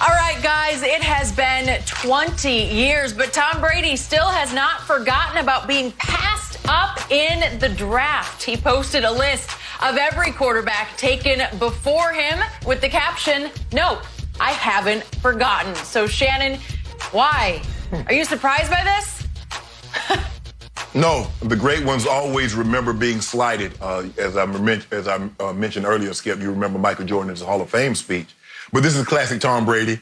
All right, guys, it has been 20 years, but Tom Brady still has not forgotten about being passed up in the draft. He posted a list of every quarterback taken before him with the caption, "Nope, I haven't forgotten." So, Shannon, why? Are you surprised by this? No, the great ones always remember being slighted. As I mentioned earlier, Skip, you remember Michael Jordan's Hall of Fame speech. But this is classic Tom Brady.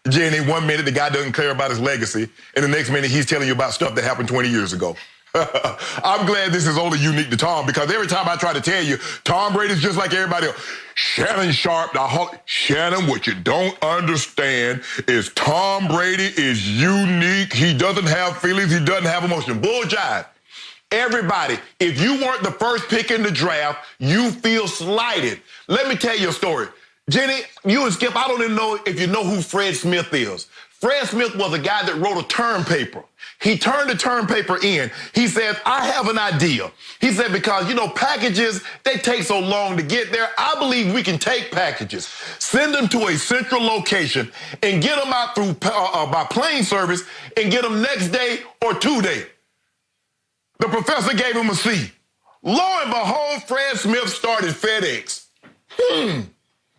Jenny, 1 minute the guy doesn't care about his legacy, and the next minute he's telling you about stuff that happened 20 years ago. I'm glad this is only unique to Tom, because every time I try to tell you, Tom Brady's just like everybody else. Shannon Sharpe, Shannon, what you don't understand is Tom Brady is unique. He doesn't have feelings. He doesn't have emotion. Bull jive. Everybody, if you weren't the first pick in the draft, you feel slighted. Let me tell you a story. Jenny, you and Skip, I don't even know if you know who Fred Smith is. Fred Smith was a guy that wrote a term paper. He turned the term paper in. He said, I have an idea. He said, because, packages, they take so long to get there. I believe we can take packages, send them to a central location, and get them out through by plane service and get them next day or 2 days. The professor gave him a C. Lo and behold, Fred Smith started FedEx.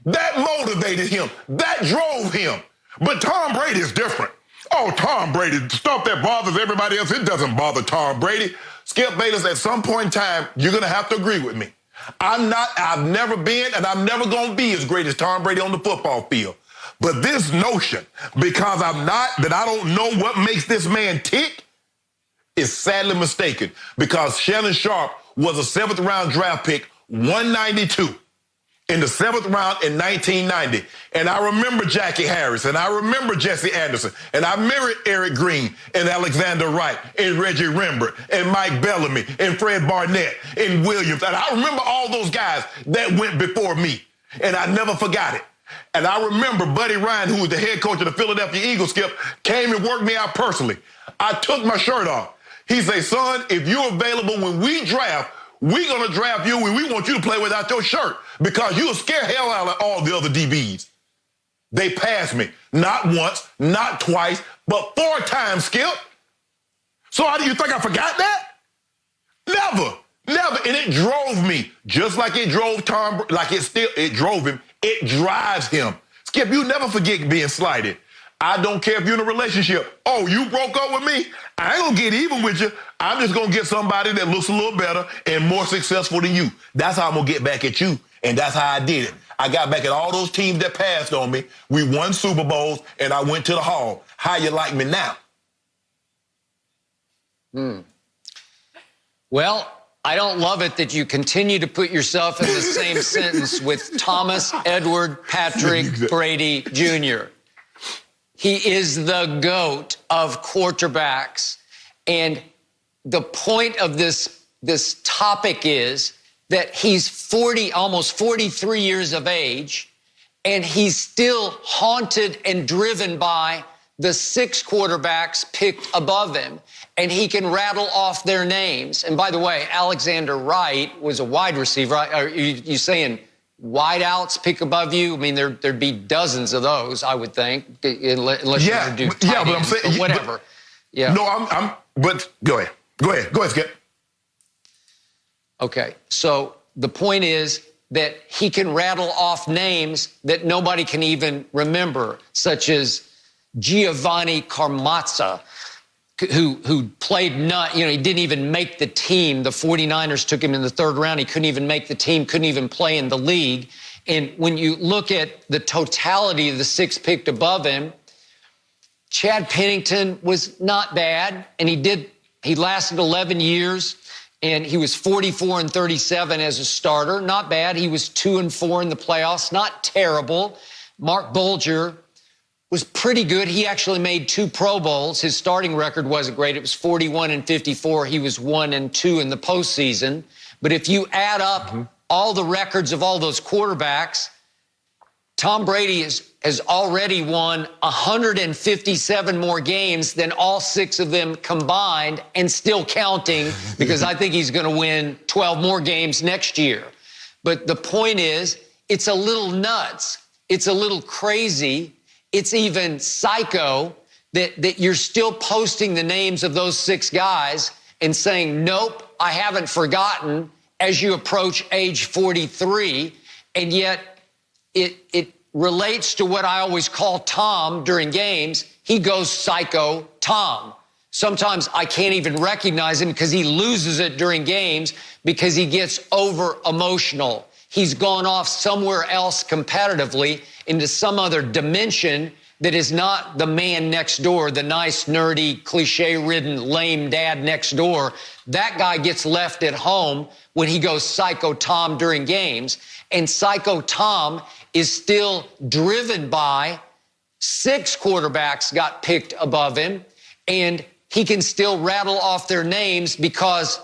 That motivated him. That drove him. But Tom Brady is different. Oh, Tom Brady, stuff that bothers everybody else, it doesn't bother Tom Brady. Skip Bayless, at some point in time, you're going to have to agree with me. I've never been, and I'm never going to be as great as Tom Brady on the football field. But this notion, because I don't know what makes this man tick, is sadly mistaken. Because Shannon Sharpe was a 7th round draft pick, 192. In the 7th round in 1990. And I remember Jackie Harris, and I remember Jesse Anderson, and I remember Eric Green, and Alexander Wright, and Reggie Rembert, and Mike Bellamy, and Fred Barnett, and Williams. And I remember all those guys that went before me, and I never forgot it. And I remember Buddy Ryan, who was the head coach of the Philadelphia Eagles, Skip, came and worked me out personally. I took my shirt off. He said, son, if you're available when we draft, we're going to draft you, and we want you to play without your shirt because you'll scare hell out of all the other DBs. They passed me. Not once, not twice, but 4 times, Skip. So how do you think I forgot that? Never. And it drove me, just like it drove Tom, it drove him. It drives him. Skip, you never forget being slighted. I don't care if you're in a relationship. Oh, you broke up with me? I ain't gonna get even with you. I'm just gonna get somebody that looks a little better and more successful than you. That's how I'm gonna get back at you. And that's how I did it. I got back at all those teams that passed on me. We won Super Bowls, and I went to the Hall. How you like me now? Well, I don't love it that you continue to put yourself in the same sentence with Thomas Edward Patrick Brady Jr. He is the GOAT of quarterbacks. And the point of this topic is that he's almost 43 years of age, and he's still haunted and driven by the 6 quarterbacks picked above him. And he can rattle off their names. And by the way, Alexander Wright was a wide receiver. Are you saying wideouts pick above you? I mean, there'd be dozens of those, I would think, unless you do tight ends, but I'm saying, whatever. But go ahead, Skip. Okay, so the point is that he can rattle off names that nobody can even remember, such as Giovanni Carmazza, who played he didn't even make the team. The 49ers took him in the 3rd round. He couldn't even make the team, couldn't even play in the league. And when you look at the totality of the 6 picked above him, Chad Pennington was not bad, and he lasted 11 years, and he was 44-37 as a starter. Not bad. He was 2-4 in the playoffs. Not terrible. Mark Bulger was pretty good. He actually made 2 Pro Bowls. His starting record wasn't great. It was 41-54. He was 1-2 in the postseason. But if you add up all the records of all those quarterbacks, Tom Brady has already won 157 more games than all 6 of them combined, and still counting, because I think he's going to win 12 more games next year. But the point is, it's a little nuts. It's a little crazy. it's even psycho that you're still posting the names of those 6 guys and saying, nope, I haven't forgotten, as you approach age 43. And yet it relates to what I always call Tom during games. He goes psycho Tom. Sometimes I can't even recognize him because he loses it during games because he gets over emotional. He's gone off somewhere else competitively into some other dimension that is not the man next door, the nice, nerdy, cliche-ridden, lame dad next door. That guy gets left at home when he goes Psycho Tom during games. And Psycho Tom is still driven by 6 quarterbacks got picked above him, and he can still rattle off their names because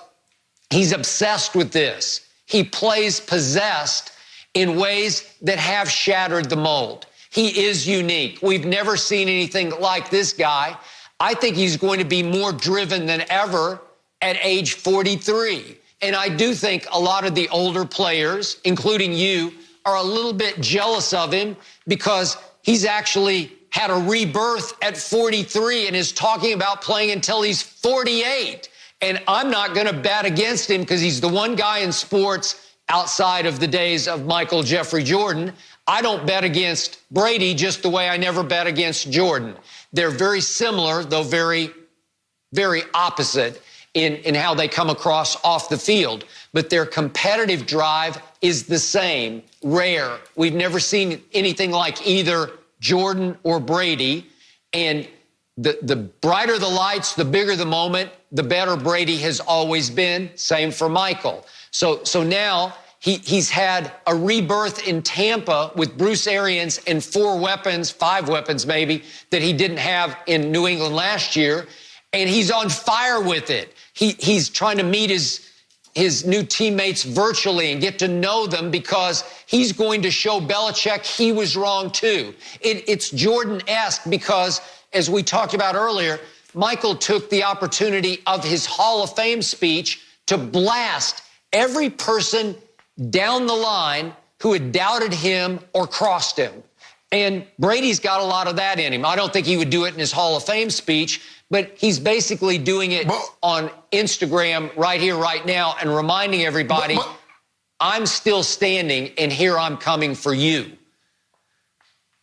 he's obsessed with this. He plays possessed in ways that have shattered the mold. He is unique. We've never seen anything like this guy. I think he's going to be more driven than ever at age 43. And I do think a lot of the older players, including you, are a little bit jealous of him because he's actually had a rebirth at 43 and is talking about playing until he's 48. And I'm not going to bet against him because he's the one guy in sports outside of the days of Michael Jeffrey Jordan. I don't bet against Brady just the way I never bet against Jordan. They're very similar, though very, very opposite in how they come across off the field. But their competitive drive is the same, rare. We've never seen anything like either Jordan or Brady. And the brighter the lights, the bigger the moment, the better Brady has always been. Same for Michael. So now he's had a rebirth in Tampa with Bruce Arians and 4 weapons, 5 weapons maybe, that he didn't have in New England last year. And he's on fire with it. He's trying to meet his new teammates virtually and get to know them because he's going to show Belichick he was wrong too. It's Jordan-esque because, as we talked about earlier, Michael took the opportunity of his Hall of Fame speech to blast every person down the line who had doubted him or crossed him. And Brady's got a lot of that in him. I don't think he would do it in his Hall of Fame speech, but he's basically doing it on Instagram right here, right now, and reminding everybody, I'm still standing, and here I'm coming for you.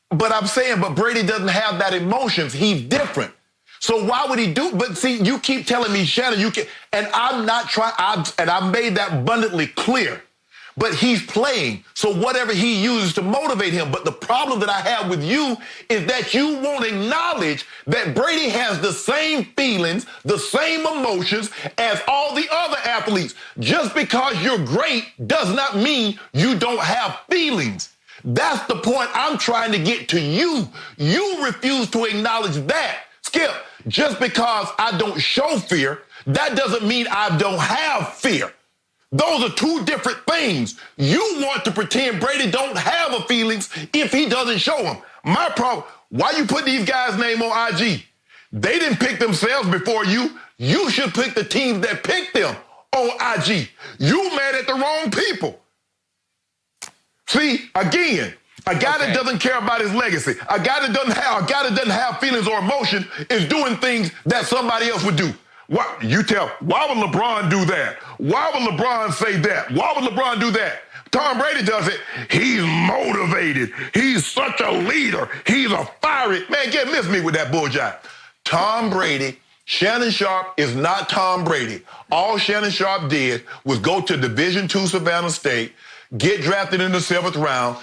But I'm saying, but Brady doesn't have that emotions. He's different. So why would he do? But see, you keep telling me, Shannon, you can, and I'm not trying, and I made that abundantly clear. But he's playing, so whatever he uses to motivate him. But the problem that I have with you is that you won't acknowledge that Brady has the same feelings, the same emotions as all the other athletes. Just because you're great does not mean you don't have feelings. That's the point I'm trying to get to you. You refuse to acknowledge that. Skip, just because I don't show fear, that doesn't mean I don't have fear. Those are 2 different things. You want to pretend Brady don't have a feelings if he doesn't show them. My problem, why you put these guys' name on IG? They didn't pick themselves before you. You should pick the teams that picked them on IG. You mad at the wrong people. See, again, a guy that doesn't care about his legacy, a guy that doesn't have feelings or emotion is doing things that somebody else would do. Why would LeBron do that? Why would LeBron say that? Why would LeBron do that? Tom Brady does it. He's motivated. He's such a leader. He's a fiery man. Miss me with that bullshit. Tom Brady, Shannon Sharpe is not Tom Brady. All Shannon Sharpe did was go to Division II Savannah State, get drafted in the 7th round,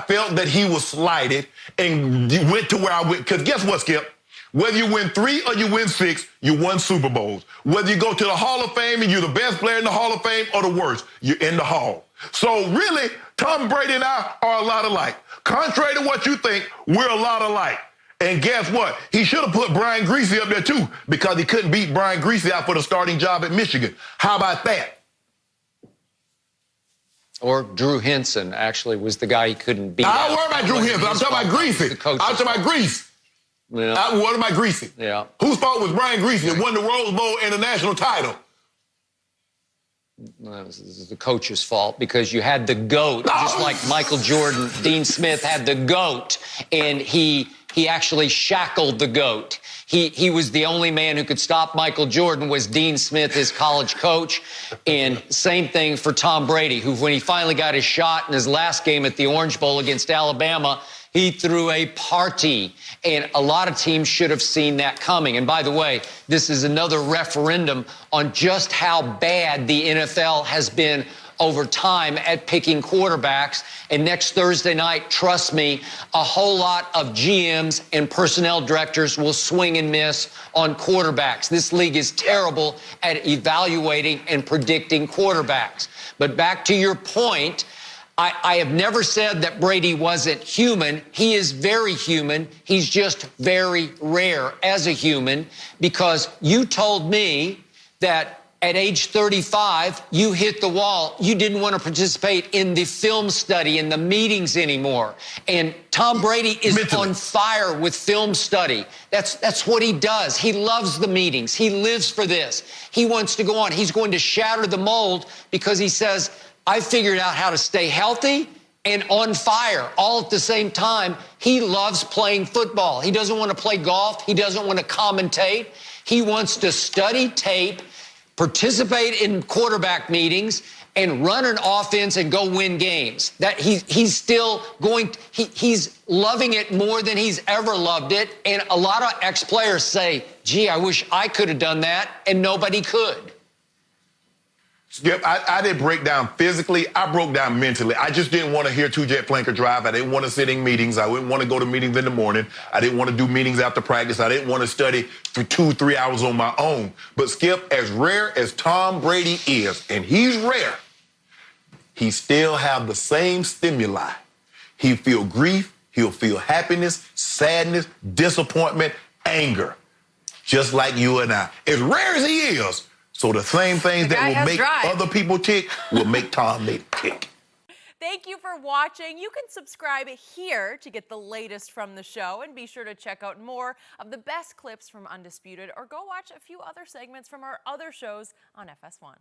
felt that he was slighted, and went to where I went. Because guess what, Skip? Whether you win 3 or you win 6, you won Super Bowls. Whether you go to the Hall of Fame and you're the best player in the Hall of Fame or the worst, you're in the Hall. So really, Tom Brady and I are a lot alike. Contrary to what you think, we're a lot alike. And guess what? He should have put Brian Griese up there too because he couldn't beat Brian Griese out for the starting job at Michigan. How about that? Or Drew Henson actually was the guy he couldn't beat. I don't worry about Drew Henson. I'm talking about Griese. I'm talking about Griese. Yeah. What about Griese? Yeah. Whose fault was Brian Griese that won the Rose Bowl and the national title? this is the coach's fault because you had the GOAT, just like Michael Jordan. Dean Smith had the GOAT, and he actually shackled the GOAT. He was the only man who could stop Michael Jordan was Dean Smith, his college coach. And same thing for Tom Brady, who when he finally got his shot in his last game at the Orange Bowl against Alabama, he threw a party, and a lot of teams should have seen that coming. And by the way, this is another referendum on just how bad the NFL has been over time at picking quarterbacks. And next Thursday night, trust me, a whole lot of GMs and personnel directors will swing and miss on quarterbacks. This league is terrible at evaluating and predicting quarterbacks. But back to your point, I have never said that Brady wasn't human. He is very human. He's just very rare as a human, because you told me that at age 35, you hit the wall. You didn't want to participate in the film study and the meetings anymore. And Tom Brady is on fire with film study. That's what he does. He loves the meetings. He lives for this. He wants to go on. He's going to shatter the mold because he says, I figured out how to stay healthy and on fire all at the same time. He loves playing football. He doesn't want to play golf. He doesn't want to commentate. He wants to study tape, participate in quarterback meetings, and run an offense and go win games. That he's still going, he's loving it more than he's ever loved it. And a lot of ex-players say, gee, I wish I could have done that, and nobody could. Yep, I didn't break down physically. I broke down mentally. I just didn't want to hear two-jet flanker drive. I didn't want to sit in meetings. I didn't want to go to meetings in the morning. I didn't want to do meetings after practice. I didn't want to study for 2-3 hours on my own. But, Skip, as rare as Tom Brady is, and he's rare, he still have the same stimuli. He'll feel grief. He'll feel happiness, sadness, disappointment, anger, just like you and I. As rare as he is, so the same things that will make other people tick will make Tom tick. Thank you for watching. You can subscribe here to get the latest from the show, and be sure to check out more of the best clips from Undisputed, or go watch a few other segments from our other shows on FS1.